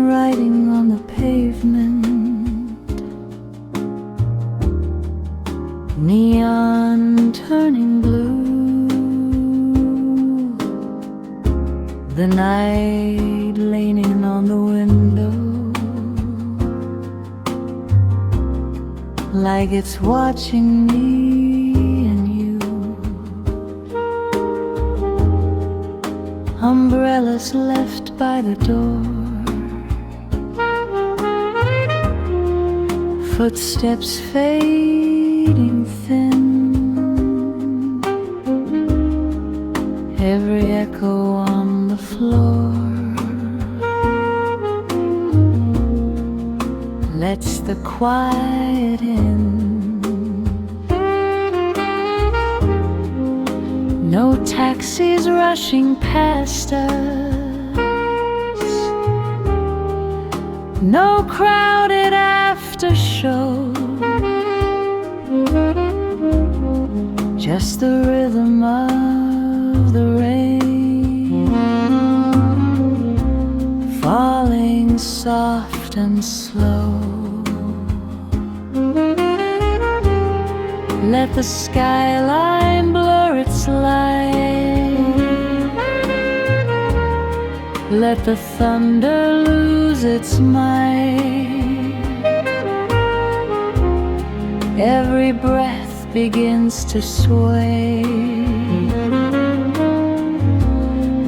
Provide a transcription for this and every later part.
Writing on the pavement, neon turning blue, the night leaning on the window like it's watching me and you. Umbrellas left by the door, footsteps fading thin, every echo on the floor lets the quiet in. No taxis rushing past us, no crowded after show, just the rhythm of the rain falling soft and slow. Let the skyline blur its light, let the thunder lose its might. Every breath begins to sway,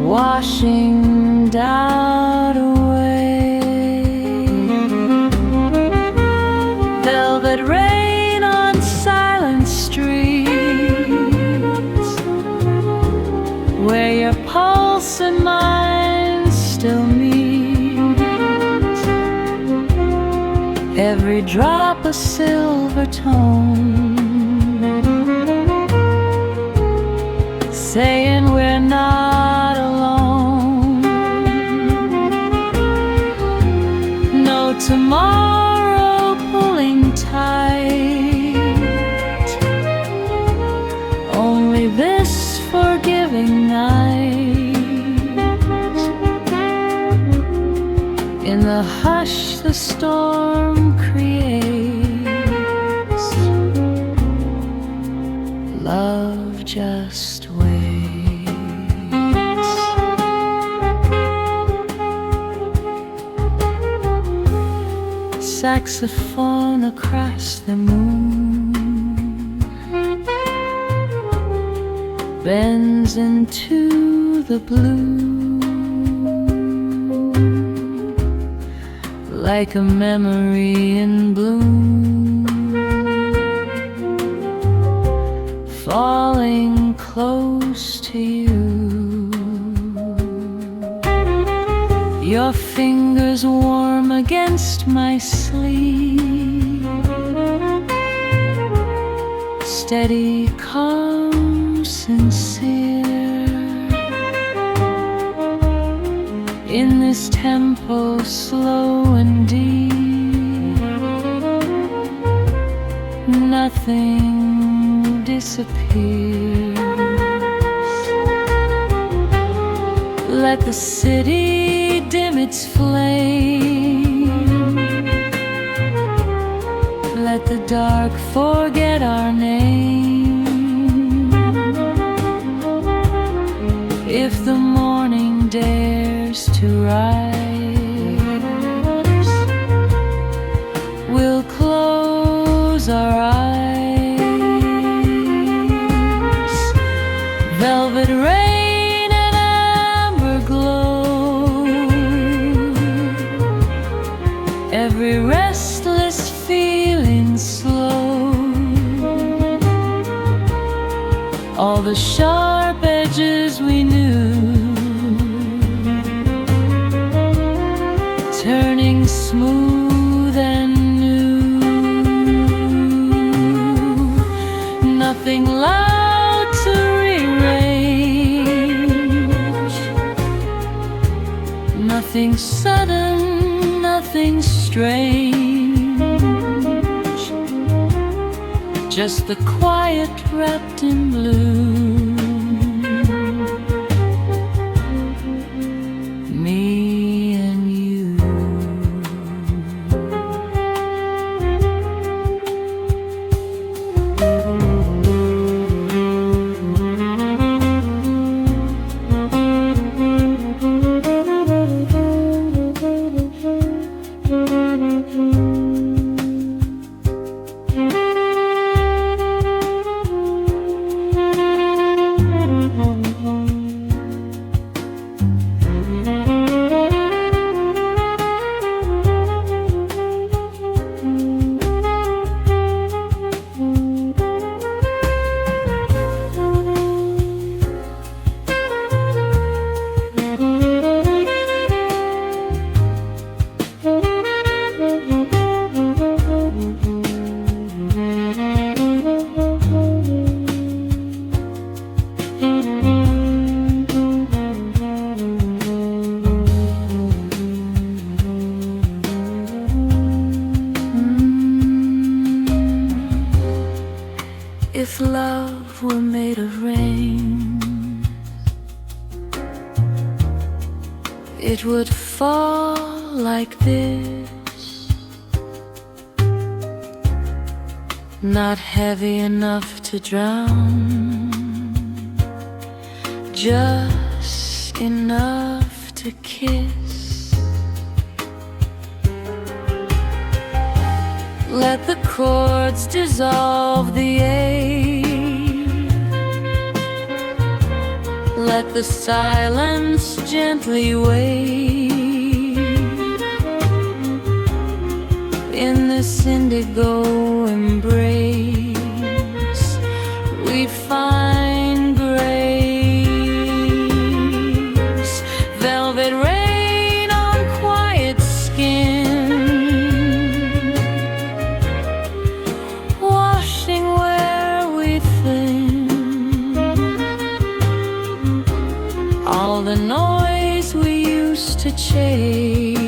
washing doubt away. Velvet rain on silent streets, where your pulse and mine still meet. Every drop a silver tone, saying we're not alone. No tomorrow pulling tight, only this forgiving night. In the hush the storm creates, love just waits. Saxophone across the moon bends into the blue like a memory in bloom, falling close to you. Your fingers warm against my sleeve, steady, calm, sincere. In this tempo slow and deep, nothing disappears. Let the city dim its flame, let the dark forget our name. If the morning dares to rise, we'll close our eyes. Velvet rain and amber glow, every restless feeling slow. All the sharp edges we knew turning smooth and new. Nothing loud to rearrange, nothing sudden nothing strange, just the quiet wrapped in blue. Me and you. If love were made of rain, it would fall like this, not heavy enough to drown, just enough to kiss. Let the chords dissolve the air, let the silence gently wave. In this indigo embrace, we'd find grace, velvet rain on quiet skin, washing where we think. All the noise we used to chase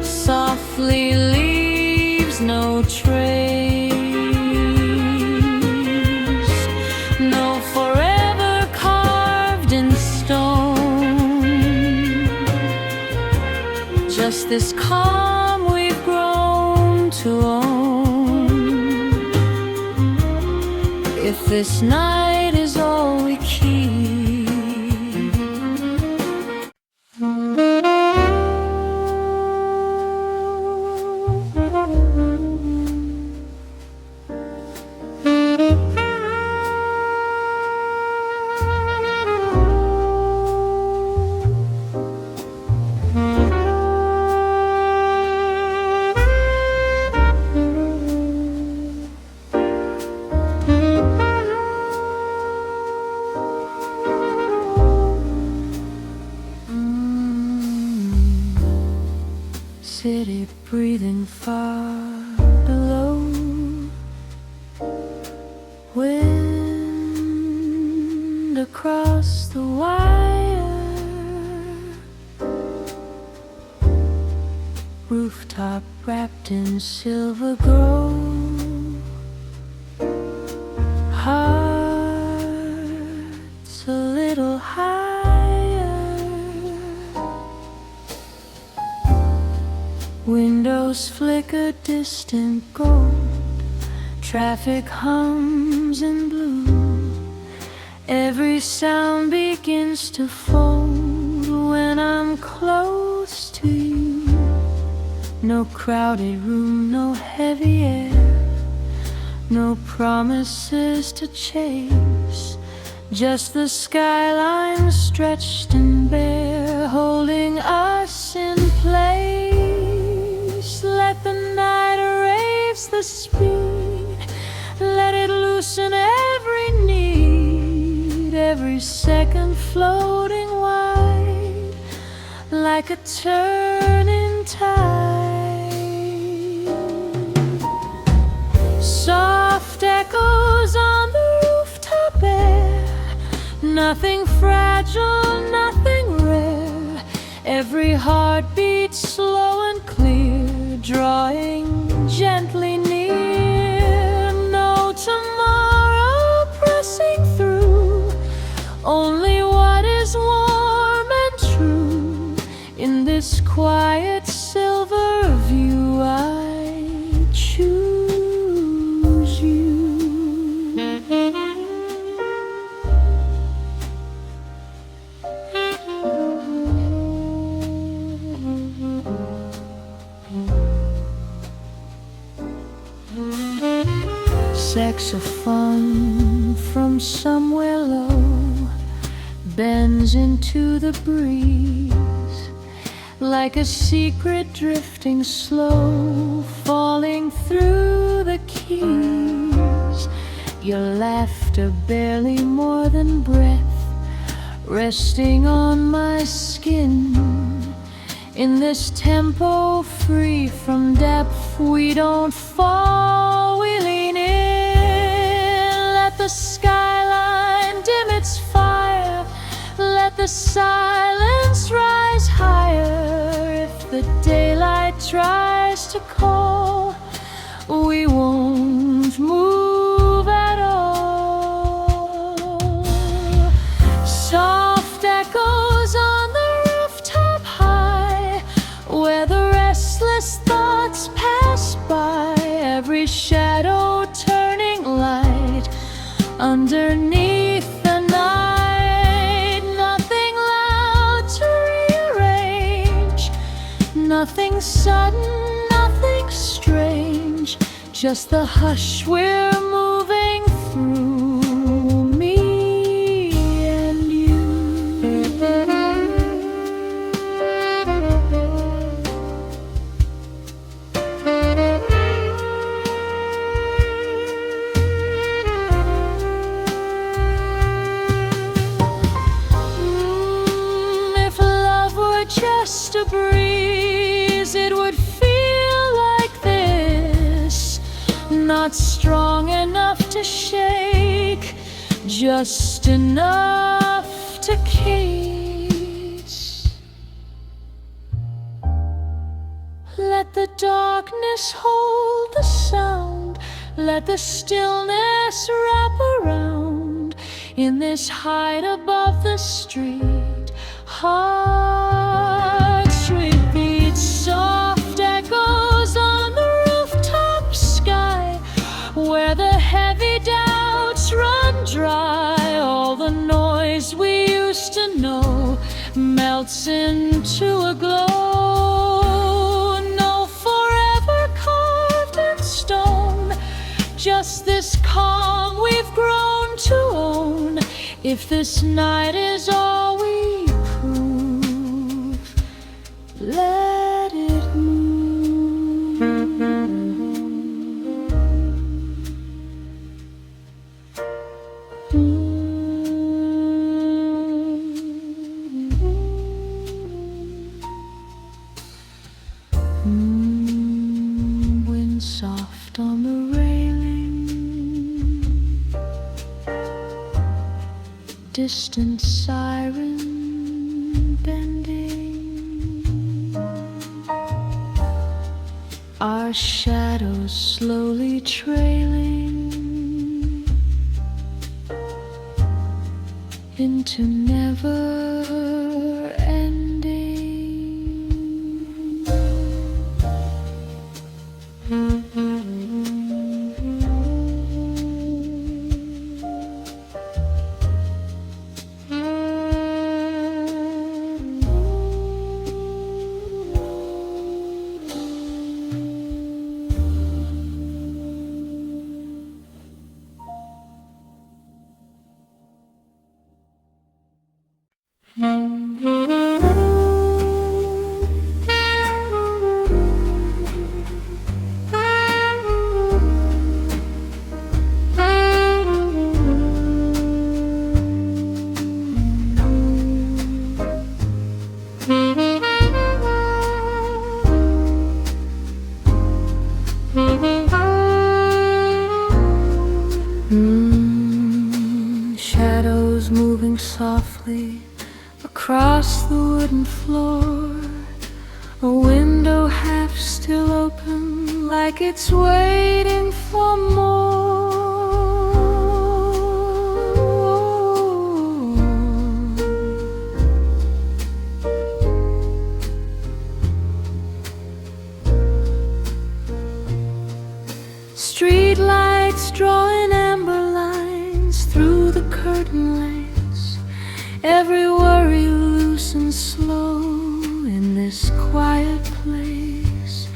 softly leaves no trace, no forever carved in stone, just this calm we've grown to own. If this night is all we keep, city breathing far below, wind across the wire, rooftop wrapped in silver glow, hearts a little higher. Windows flicker distant gold, traffic hums in blue. Every sound begins to fold when I'm close to you. No crowded room, no heavy air, no promises to chase, just the skyline stretched and bare, holding us in place. Let the night erase the speed, let it loosen every need, every second floating wide, like a turning tide. Soft echoes on the rooftop air, nothing fragile, nothing rare. every heartbeat slow and clear, drawing gently near. No tomorrow pressing through, only what is warm and true. In this quiet silver view, I choose you. Saxophone from somewhere low bends into the breeze, like a secret drifting slow, falling through the keys. Your laughter barely more than breath, resting on my skin. In this tempo free from depth, we don't fall, we lean in. Let the skyline dim its fire, let the silence rise higher. If the daylight tries to call, we won't move at all. Soft echoes on the rooftop high, where the restless thoughts pass by. Every shadow turning light underneath the night. Nothing loud to rearrange, nothing sudden, nothing strange, just the hush we're moving through, me and you. If love were just a breeze, it would feel like this. Not strong enough to shake, just enough to kiss. Let the darkness hold the sound, let the stillness wrap around. In this height above the street, hearts repeat. Soft echoes on the rooftop sky, where the heavy doubts run dry. All the noise we used to know melts into a glow. No forever carved in stone, just this calm we've grown to own. If this night is all we prove, let it move. Wind soft on the railing, distant siren bending, our shadows slowly trailing into never ending. floor, a window half still open, like it's waiting for more. Street lights drawing amber lines through the curtain lace. Every worry loose and slow in this quiet place.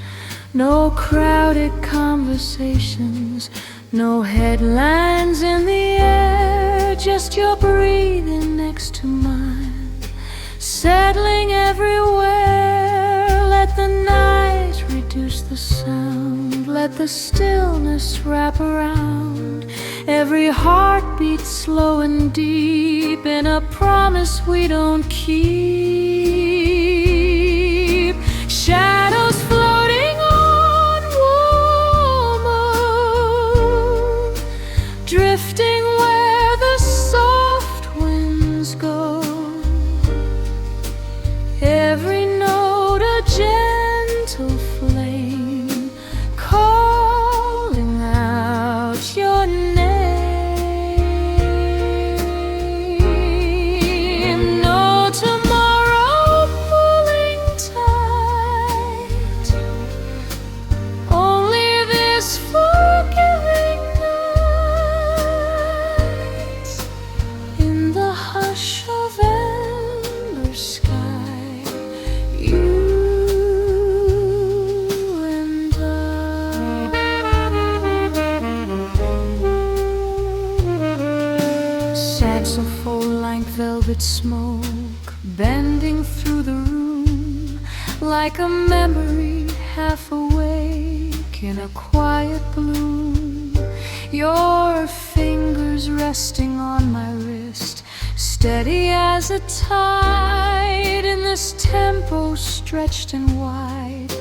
No crowded conversations, no headlines in the air, just your breathing next to mine, settling everywhere. Let the night reduce the sound, let the stillness wrap around every heartbeat, slow and deep, in a promise we don't keep. Shadows floating on warm moon, drifting where the soft winds go. Every note a gentle flame, calling out your name. No tomorrow pulling tight, only this forgiving night. In the hush of ember sky, you and I. Saxophone like velvet smoke, bending through the room, like a memory half awake in a quiet bloom. Your fingers resting on my wrist, steady as a tide in this tempo stretched and wide.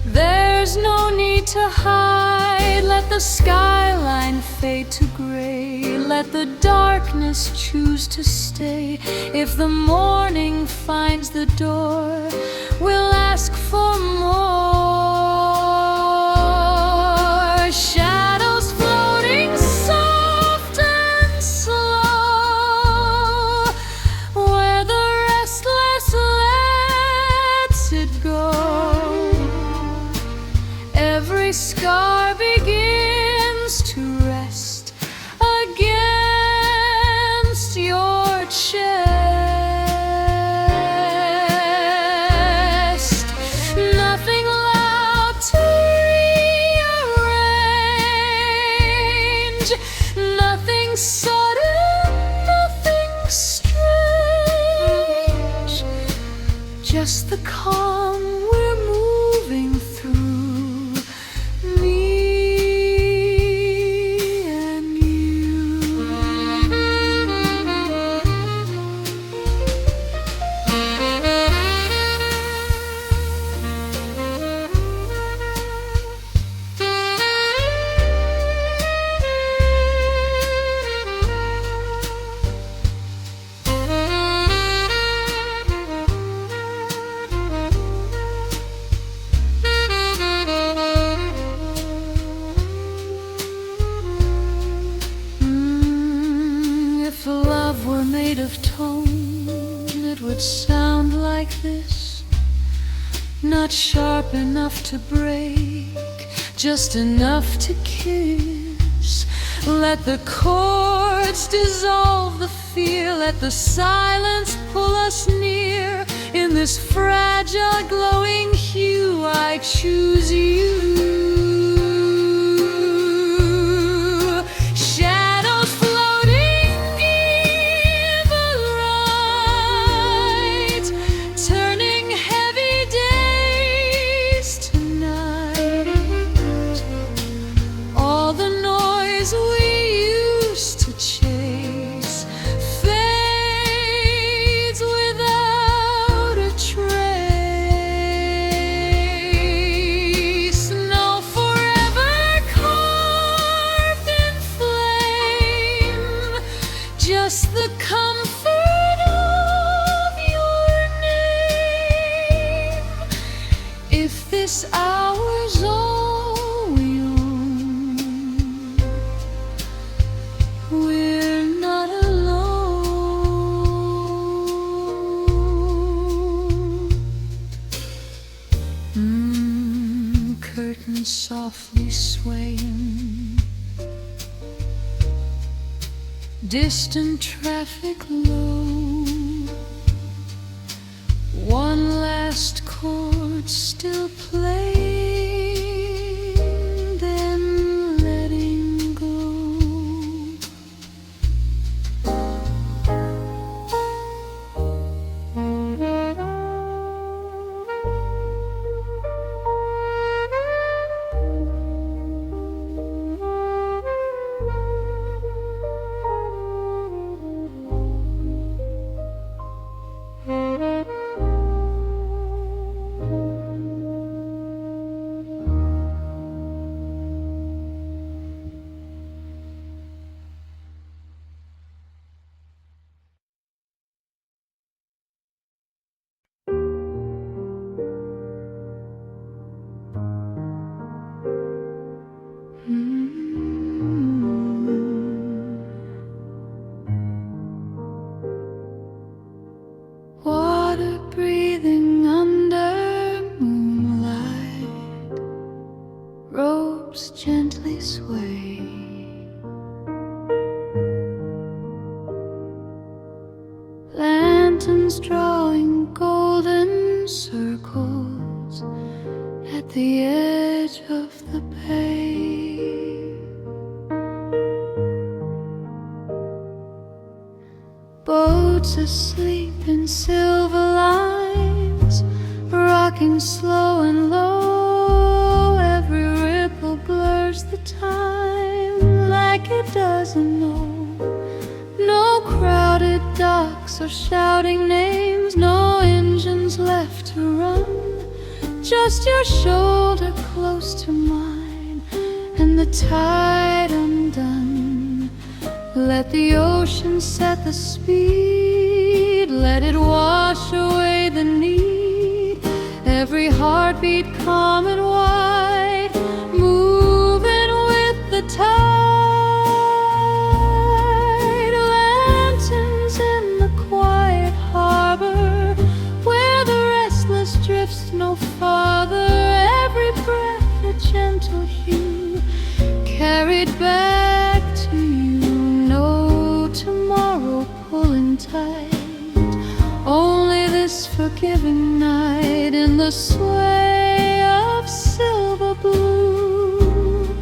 There's no need to hide. Let the skyline fade to gray, let the darkness choose to stay. If the morning finds the door, we'll ask for more. Shadows floating soft and slow, where the restless lets it go. Every scar begins to rest against your chest. Nothing loud to rearrange, nothing sudden, nothing strange, just the calm we're moving through, me and you. If love were made of tone, it would sound like this. Not sharp enough to break, just enough to kiss. Let the chords dissolve the fear, let the silence pull us near. In this fragile glowing hue, I choose you. Shadows floating in the light, turning heavy days to night. All the noise we used to chase fades without a trace. No this hour's all we own. We're not alone. Curtains softly swaying, distant traffic low. One last chord still playing, then letting go. Water breathing under moonlight, ropes gently sway. Lanterns drawing golden circles at the edge of the bay. Boats asleep in silver lines, rocking slow and low. Every ripple blurs the time like it doesn't know. No crowded docks or shouting names, no engines left to run. Just your shoulder close to mine and the tide undone. Let the ocean set the speed, let it wash away the need. Every heartbeat calm and wide, moving with the tide. Lanterns in the quiet harbor, where the restless drifts no farther. Every breath a gentle hue, carried back to you. Tomorrow pulling tight, only this forgiving night in the sway of silver blue.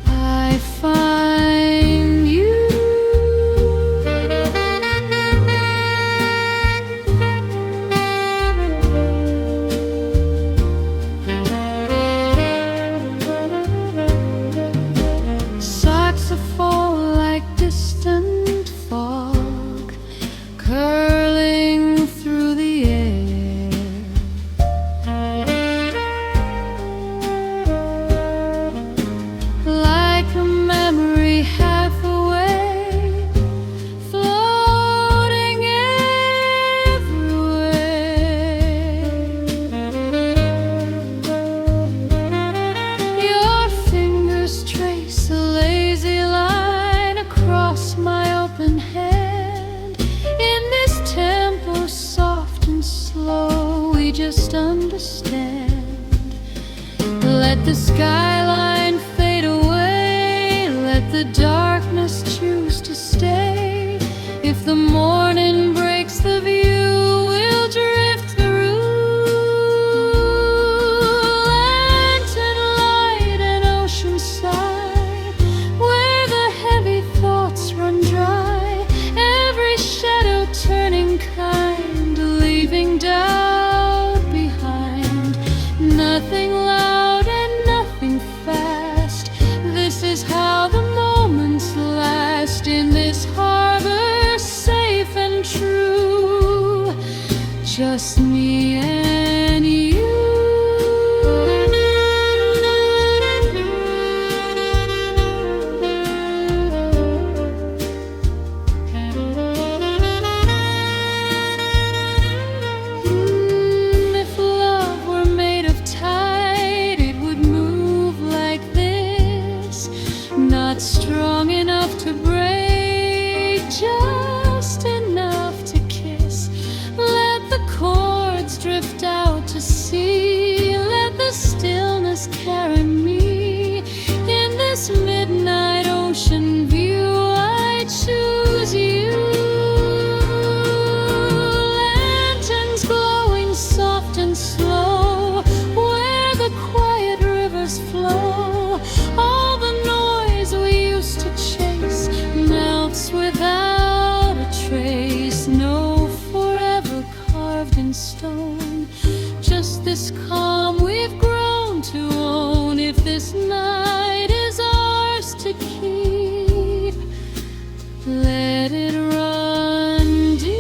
I find you. Saxophone like distant fog, curling through the air. Like a memory half away, floating everywhere. Your fingers trace a lazy line across my open hand. In this tempo soft and slow, we just understand. Let the skyline fade away, let the darkness choose to stay. If the morning breaks the view, we'll drift through. Lantern light and ocean side, where the heavy thoughts run dry. Every shadow turning kind, leaving doubt behind. Nothing loud and nothing fast. This is how the moments last in this harbor, safe and true. Just me and you. If love were made of time, alone. Just this calm we've grown to own. If this night is ours to keep, let it run deep.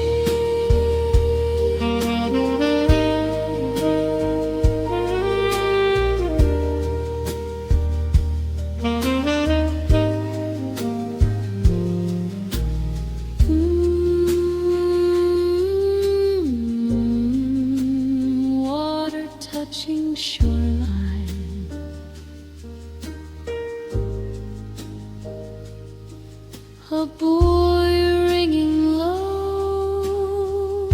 Water touching shoreline, a buoy ringing low,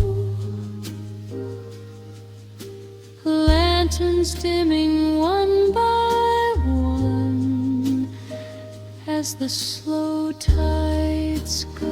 lanterns dimming one by one as the slow tides go.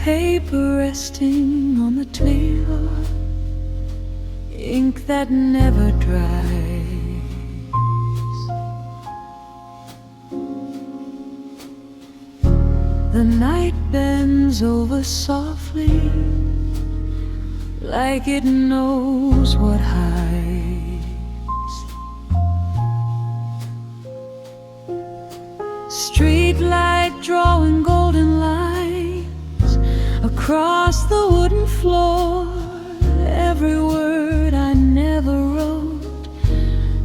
Paper resting on the table, ink that never dries. The night bends over softly, like it knows what hides. Street light drawing golden lines across the wooden floor. Every word I never wrote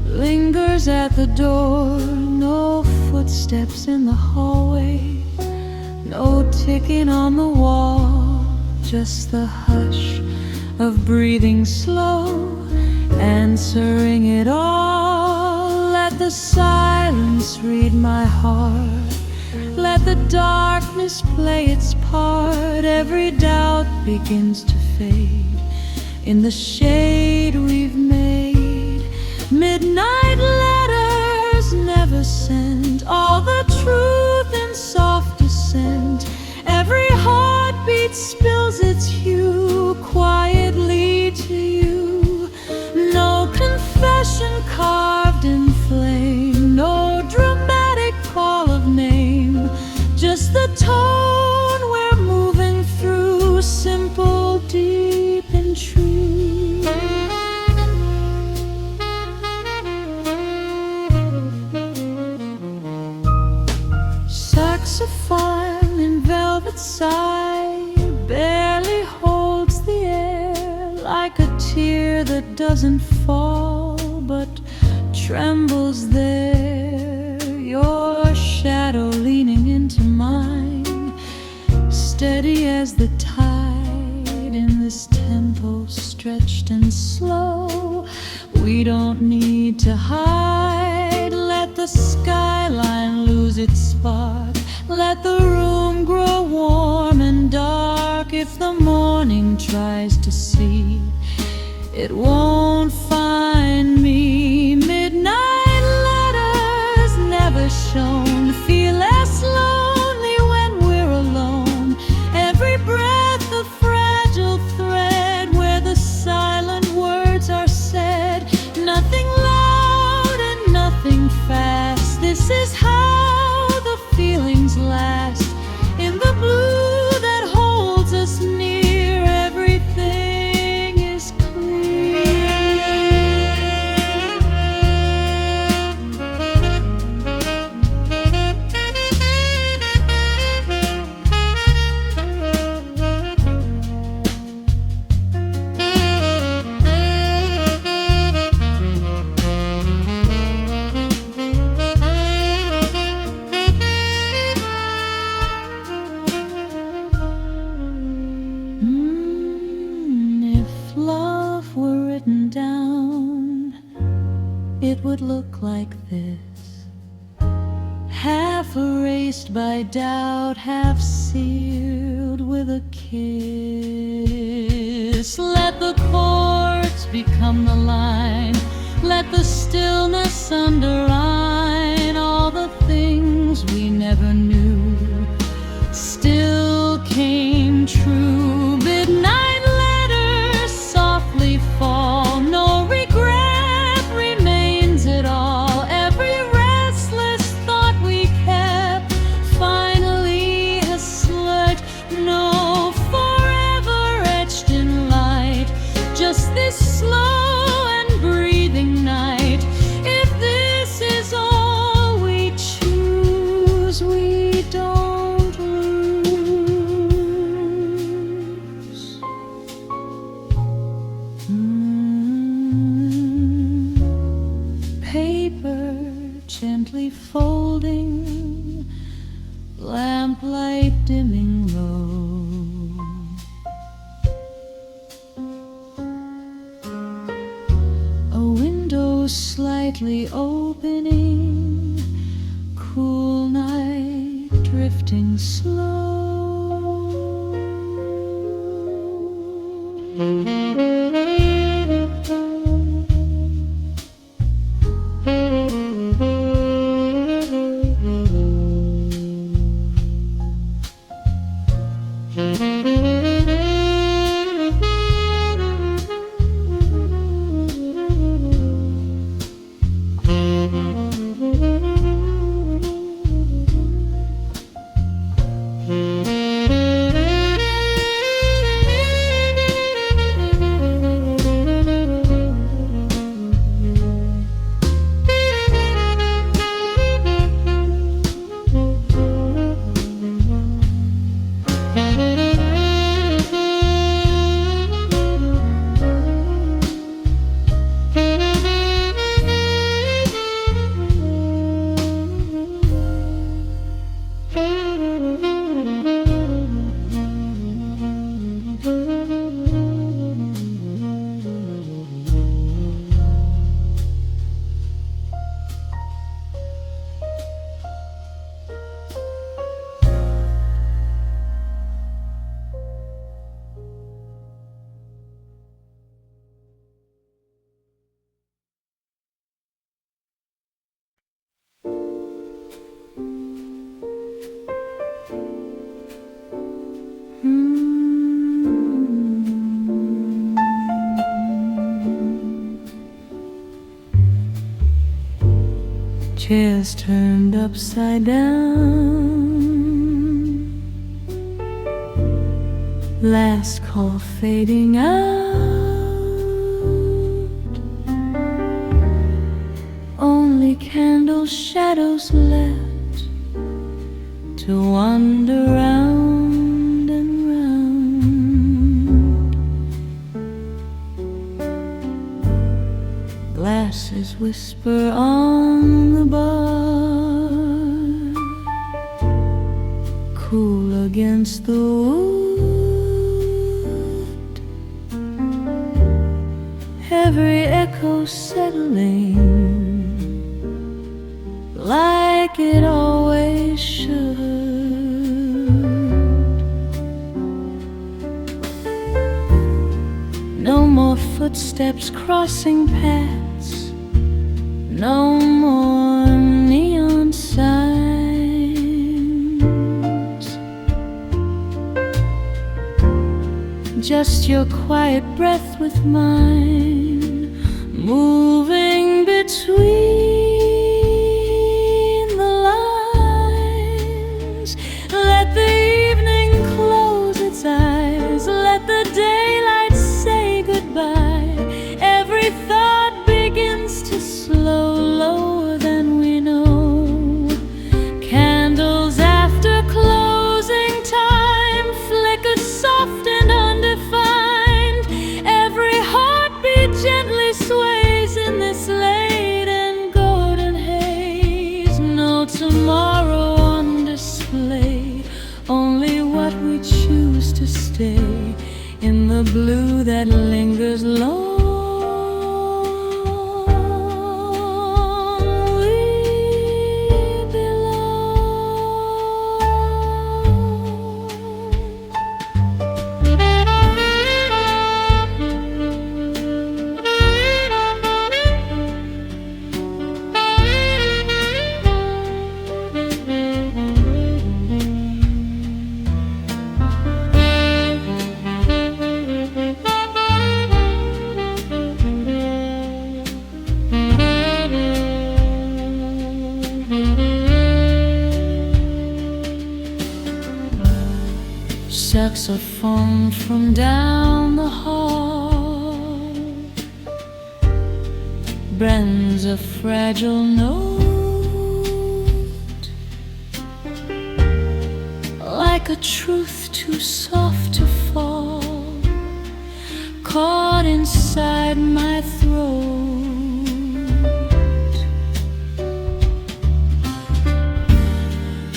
lingers at the door. No footsteps in the hallway, no ticking on the wall, just the hush of breathing slow, answering it all. Let the silence read my heart, let the darkness play its part. Every doubt begins to fade in the shade we've made. Midnight letters never sent, all the truth in soft descent. Every heartbeat spills its hue quietly to you. No confession carved in flame, no dramatic call of name, just the tone we're moving through, simple, deep, and true. Saxophone in velvet sigh barely holds the air, like a tear that doesn't fall but trembles there. Your shadow leaning into mine, steady as the tide in this tempo stretched and slow. We don't need to hide, let the skyline lose its spark, let the room grow warm and dark. If the morning tries to sleep, it won't find me. Midnight letters never shown feel less lonely when we're alone. Every breath a fragile thread where the silent words are said. Nothing loud and nothing fast, this is how the feelings last. I doubt, half sealed with a kiss. Let the chords become the line, let the stillness underline all the things we never knew still came true. Midnight letters softly fall, no regret remains at all. Every restless thought we kept finally has slept. No forever etched in light, just this slow and breathing night. If this is all we choose, we don't lose. Paper gently folding, lamplight dimming low. A window slightly opening, cool night drifting slow. Chairs turned upside down, last call fading out, only candle shadows left to wander round and round. Glasses whisper on the bar, cool against the wood, every echo settling like it always should. No more footsteps crossing paths, no more neon signs, just your quiet breath with mine, moving between the lines. Let the evening close its eyes, let the daylight say goodbye. Every thought begins to slow lower than we know. Candles after closing time flicker soft and undefined. Every heartbeat gently sways in this late and golden haze. No tomorrow on display, only what we choose to stay in the blue that lingers long. We belong. saxophone from down the hall bends a fragile note, like a truth too soft to fall, caught inside my throat.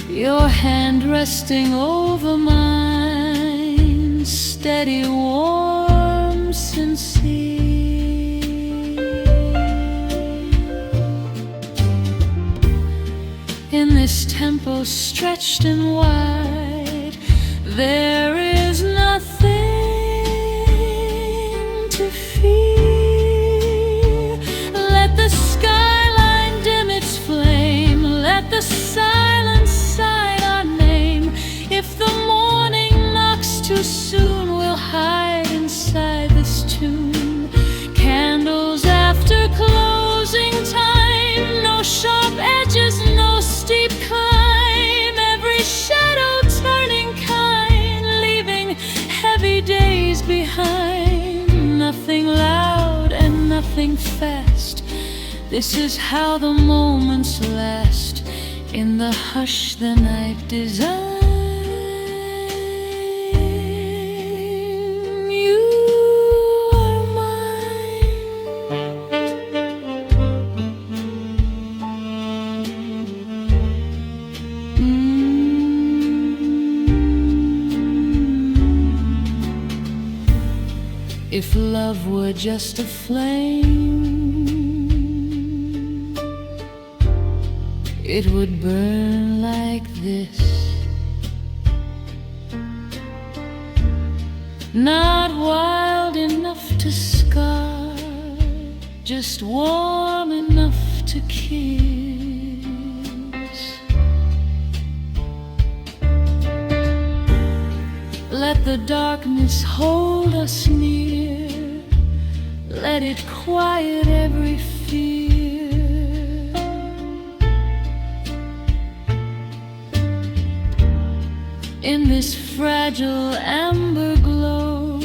Your hand resting over mine, steady, warm, sincere. In this tempo stretched and wide, there is nothing to fear. Let the skyline dim its flame, let the silence sign our name. If the morning knocks too soon, we'll hide inside this tune. Candles after closing time, no sharp edges, no steep climb. Every shadow turning kind, leaving heavy days behind. Nothing loud and nothing fast, this is how the moments last. In the hush the night design, you are mine. If love were just a flame, it would burn like this, not wild enough to scar, just warm enough to kiss. Let the darkness hold us near, let it quiet every fear. In this fragile amber glow,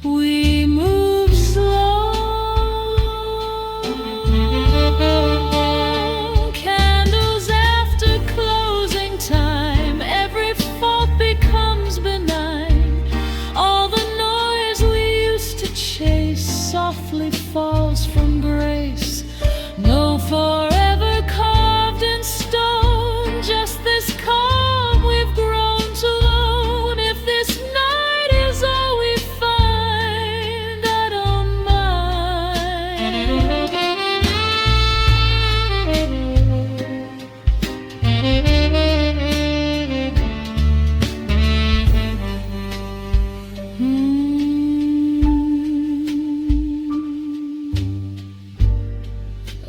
we move slow. Candles after closing time, every fault becomes benign. All the noise we used to chase softly falls from grace. No forever carved in stone, just this calm we've grown to own. If this night is all we find, I don't mind.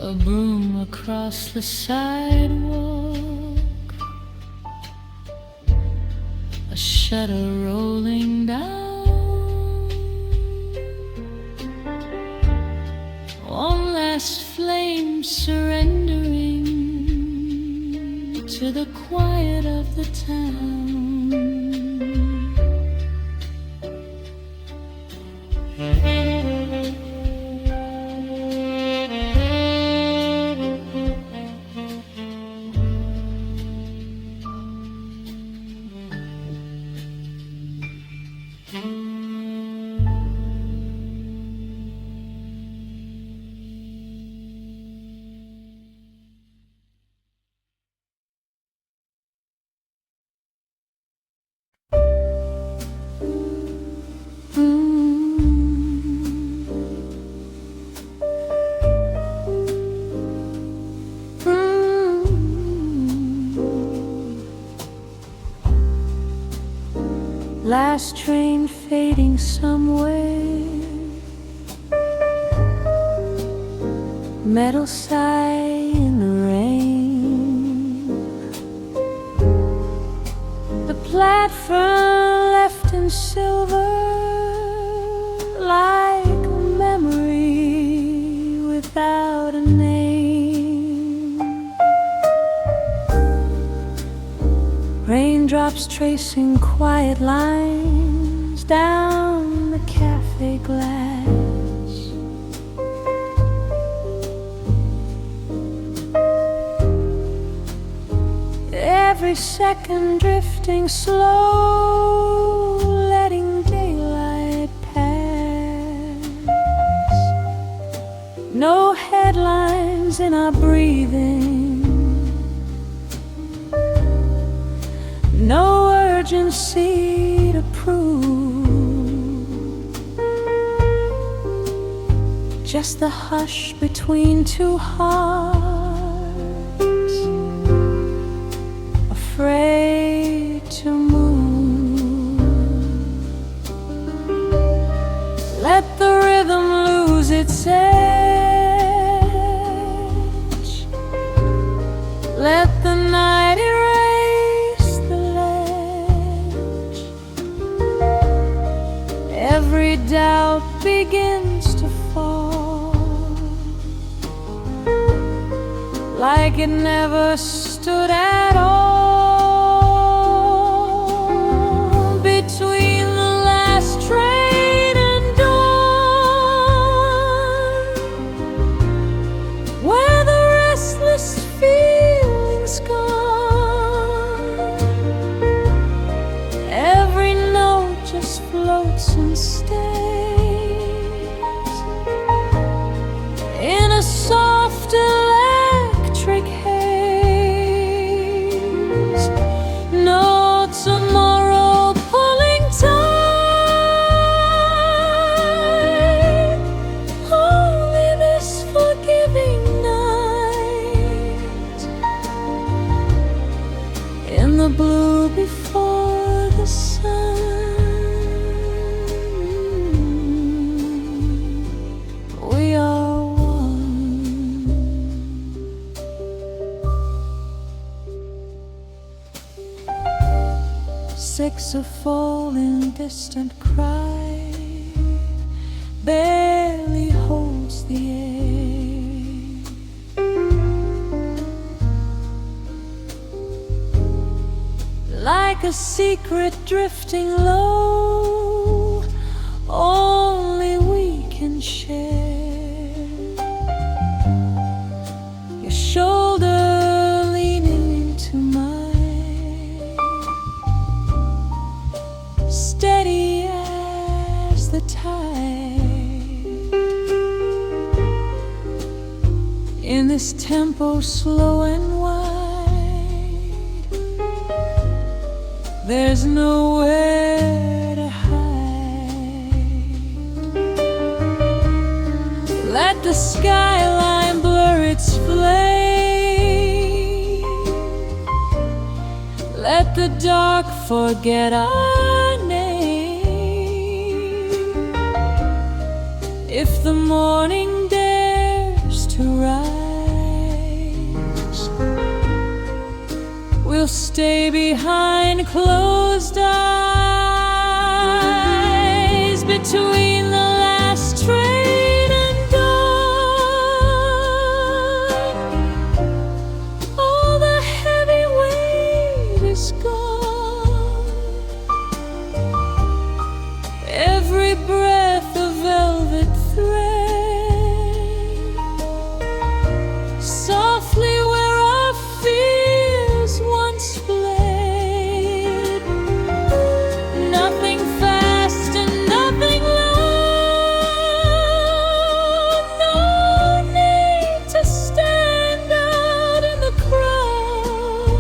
A broom across the sidewalk, a shutter rolling down, one last flame surrendering to the quiet of the town. Last train fading somewhere, metal sigh in the rain. The platform left in silver, like a memory without a name. Rain Raindrops tracing quiet lines down the cafe glass. Every second drifting slow, letting daylight pass. No headlines in our breathing, no urgency to prove, just the hush between two hearts, afraid to move. Let the rhythm lose its edge, let the night erase the ledge. Every doubt begins to fall, like it never stood at all. Between the last train and dawn, where the restless feeling's gone, every note just floats and stays in a soft electric haze. No tomorrow pulling tight, only this forgiving night. In the blue before the sun, we are one. Saxophone in distant cry barely holds the air. Like a secret drifting low, only we can share. Your shoulder leaning into mine, steady as the tide. In this tempo slow and wide, there's nowhere to hide. Let the skyline blur its flame, let the dark forget our name. If the morning dares to rise, we'll stay behind closed eyes. Between the last train and dawn, all the heavy weight is gone. Every breath a velvet thread, softly where our fears once fled. Nothing fast and nothing loud, no need to stand out in the crowd.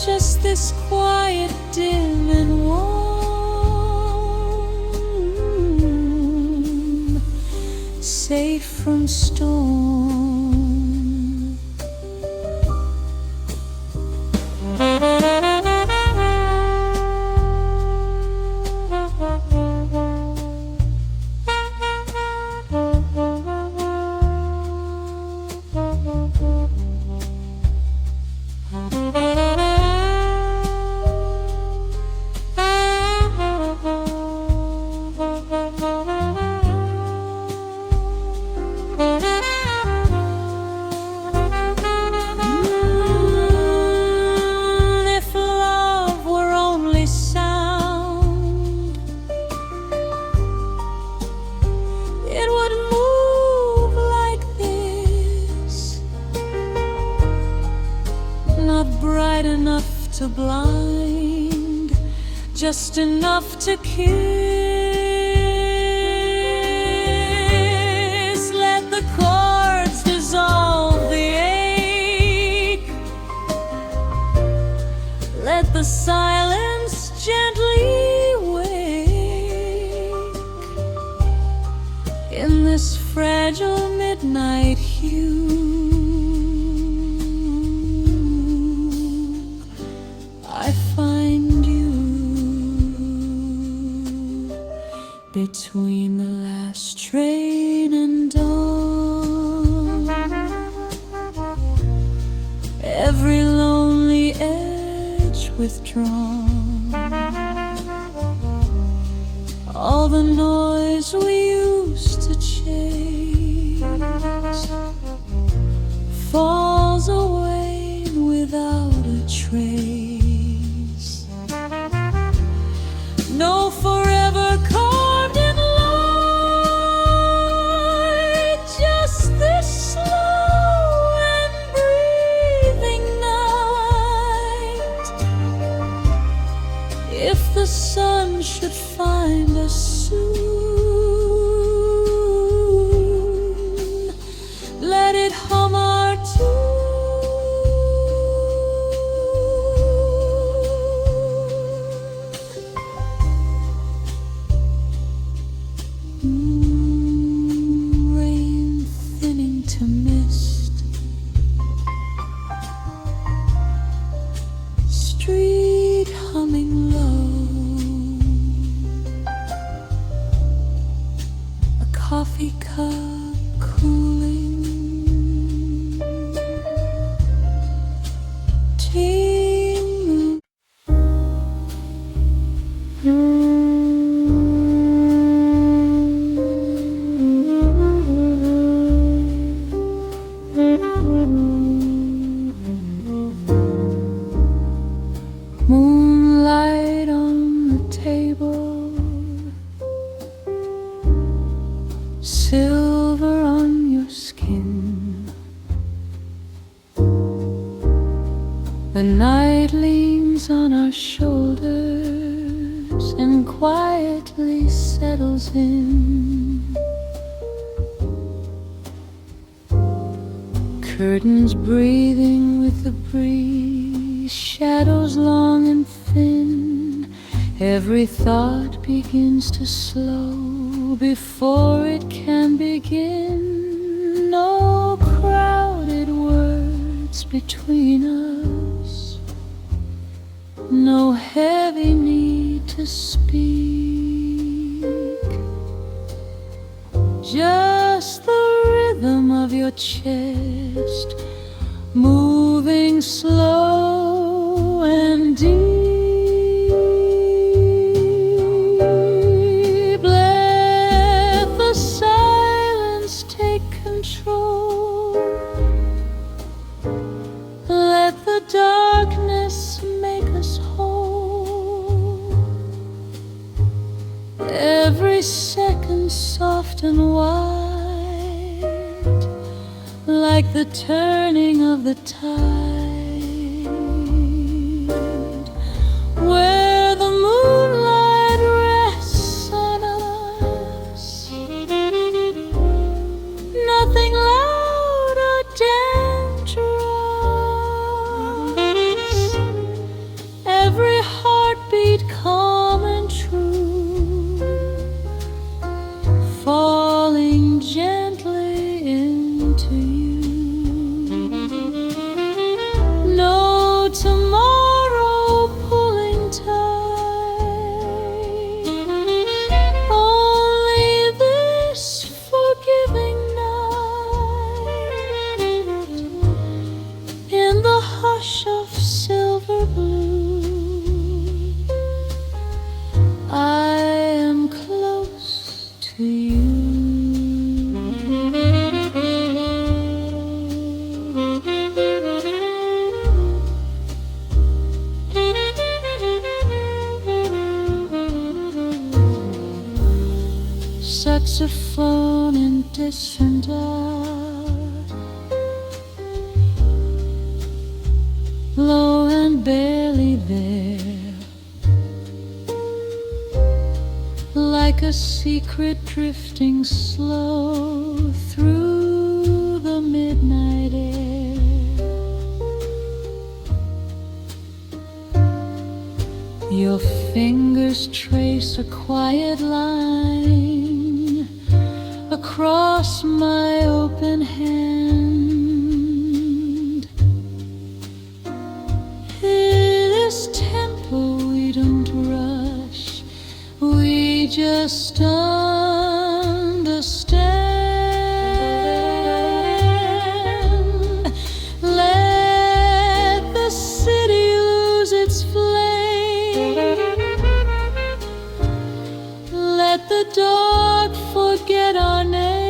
Just this quiet, dim and warm, safe from storm. not bright enough to blind, just enough to kiss. Let the chords dissolve the ache, let the silence gently wake in this fragile midnight hue. I find you between the last train and dawn, every lonely edge withdrawn, all the noise we used to chase falls away without a trace. No forever carved in light, just this slow and breathing night. If the sun should find us soon, let it hum our tune. Rain thinning to mist, street humming low, a coffee cup cooling, tea. Moonlight on the table, silver on your skin. The night leans on our shoulders and quietly settles in. Curtains breathing with the breeze, shadows long and thin. Every thought begins to slow before it can begin. No crowded words between us, no heavy need to speak, just the rhythm of your chest moving slow and deep. Let the silence take control, let the darkness make us whole. Every second soft and wide, like the turning of the tide, where the moonlight rests on us. Nothing loud or dangerous, every heartbeat calm and true, falling gently into you. No tomorrow pulling tight, only this forgiving night. In the hush of silver blue, I am close to you. Saxophone in distant art, low and barely there, like a secret drifting slow through the midnight air. Your fingers trace a quiet line across my open hand. In this tempo we don't rush, we just understand. Let the city lose its flame, let the dark forget our name.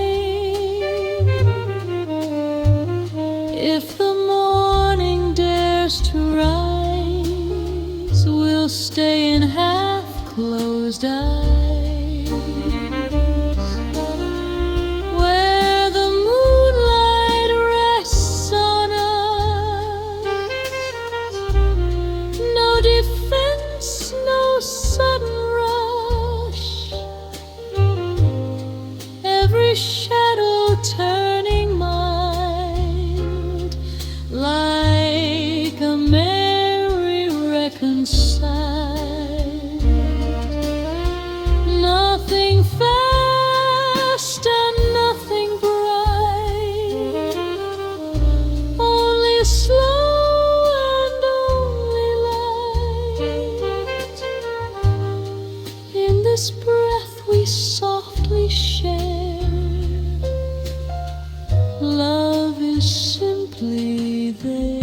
If the morning dares to rise, we'll stay in half-closed eyes, where the moonlight rests on us. No defense, no sudden rush, every shadow turning mild, like a merry reconciled. Nothing fast and nothing bright, only slow and only light. In this breath we softly share, love is simply there.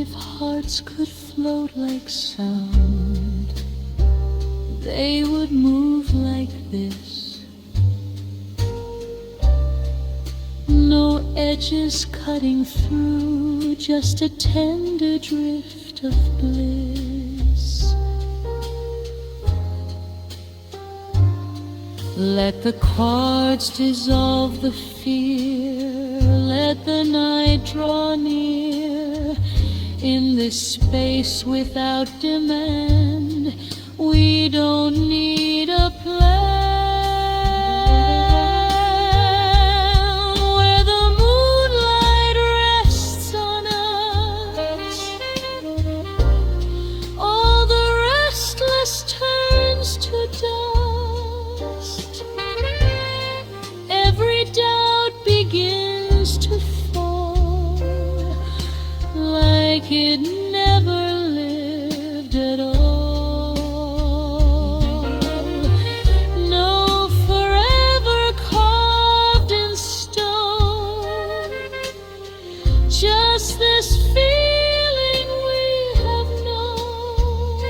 If hearts could float like sound, they would move like this. No edges cutting through, just a tender drift of bliss. Let the chords dissolve the fear, let the night draw near. In this space without demand, we don't need a plan. Where the moonlight rests on us, all the restless turns to dust. Every doubt begins to fall, like it never lived at all. No forever carved in stone, just this feeling we have known.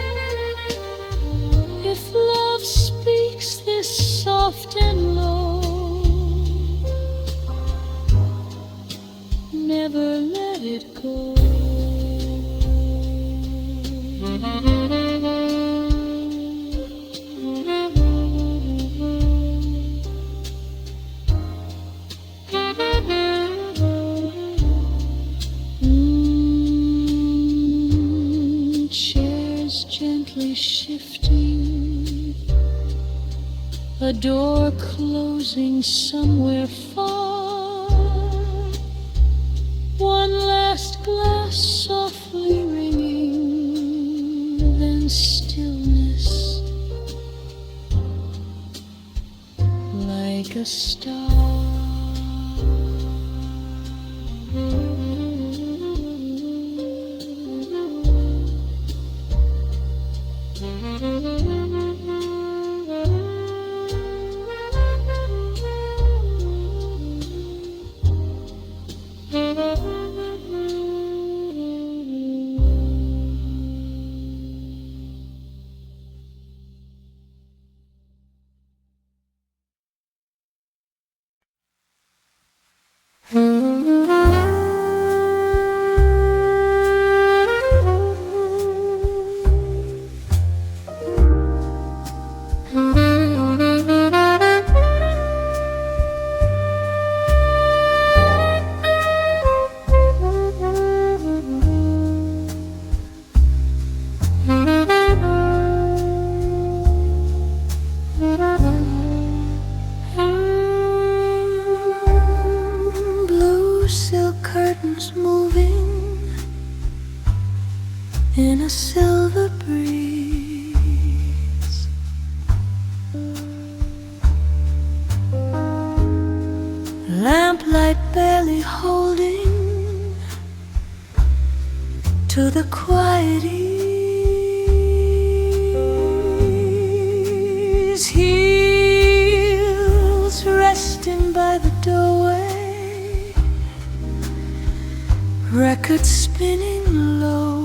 If love speaks this soft and low, never let it go. Chairs gently shifting, a door closing somewhere far. One last glass softly ringing, then stillness, like a star. in a silver breeze. Lamplight barely holding to the quiet ease. Heels resting by the doorway, record spinning low.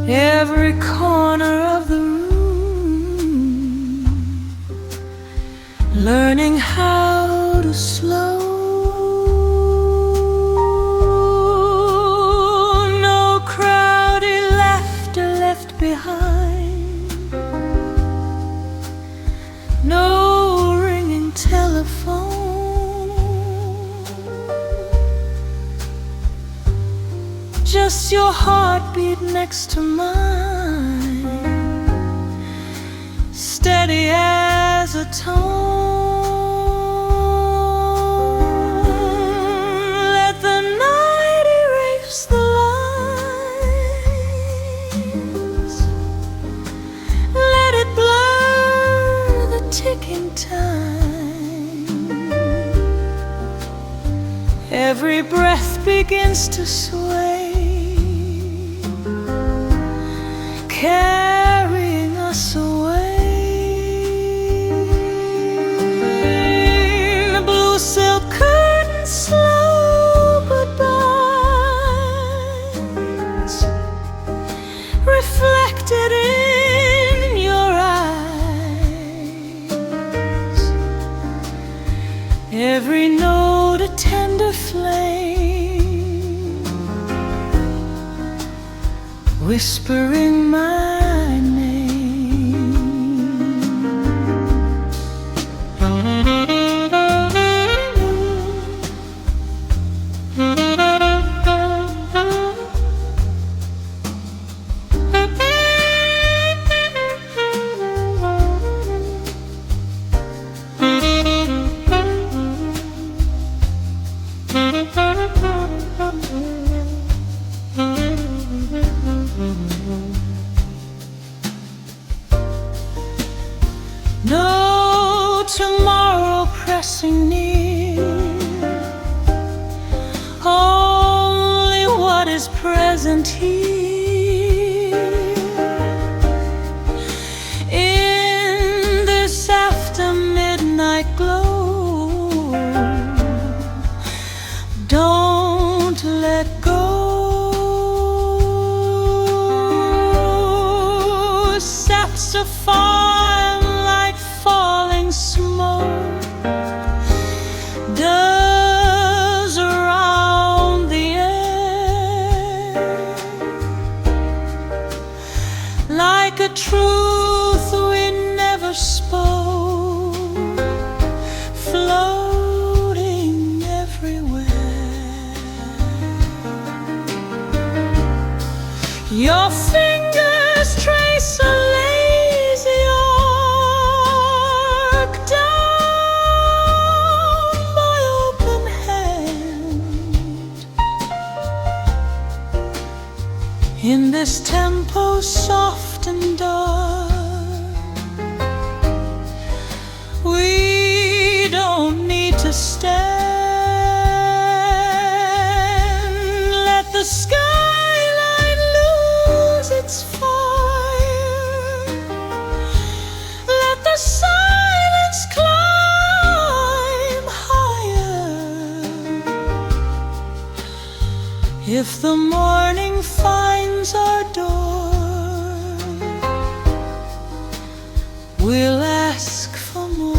Every corner of the room learning how to slow. No crowded laughter left behind, no ringing telephone, just your heartbeat next to mine, steady as a tone. Let the night erase the lines, let it blur the ticking time. Every breath begins to sway, carrying us away. The blue silk curtain, slow goodbyes, reflected in your eyes. Every note a tender flame, whispering my name. No tomorrow pressing near, only what is present here. In this after midnight glow, don't let go. Saxophone like falling smoke does around the air, like a truth we never spoke, floating everywhere. Your fingers trace a lazy arc down my open hand. In this tempo soft and dark, we don't need to stand. Let the skyline lose its fire, let the silence climb higher. If the morning finds our door, we'll ask for more.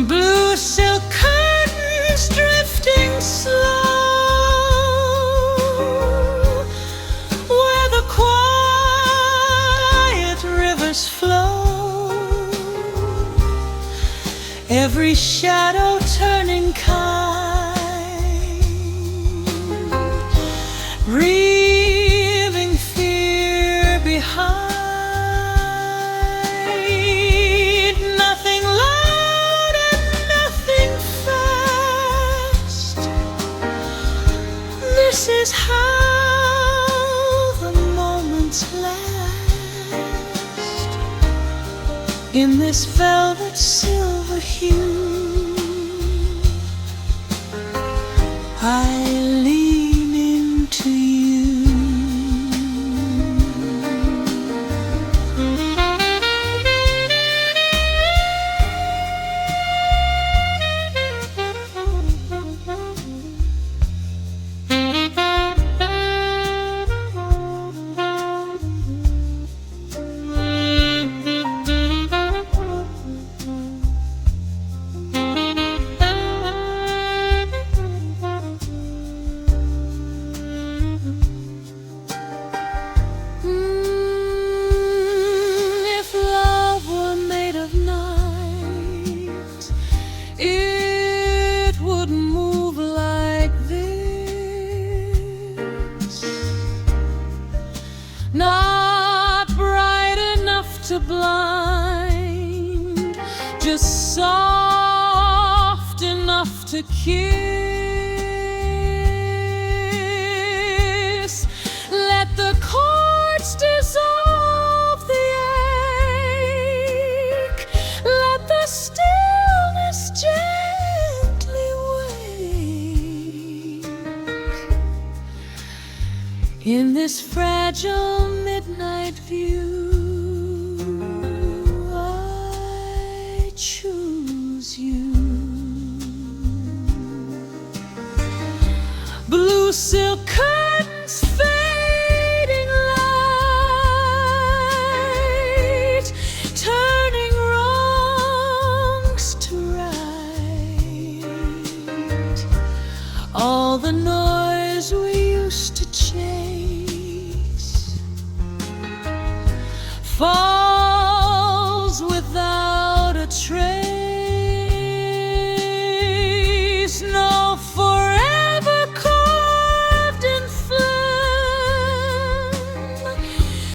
Blue silk curtains drifting slow, where the quiet rivers flow. Every shadow turning kind, leaving fear behind. Nothing loud and nothing in this velvet silver hue. I lean into you. Not bright enough to blind, just soft enough to kiss. Let the chords dissolve the ache. Let the stillness gently wake. In this fragile midnight view, I choose you. Blue silk curtains, fading light, turning wrongs to right. All the noise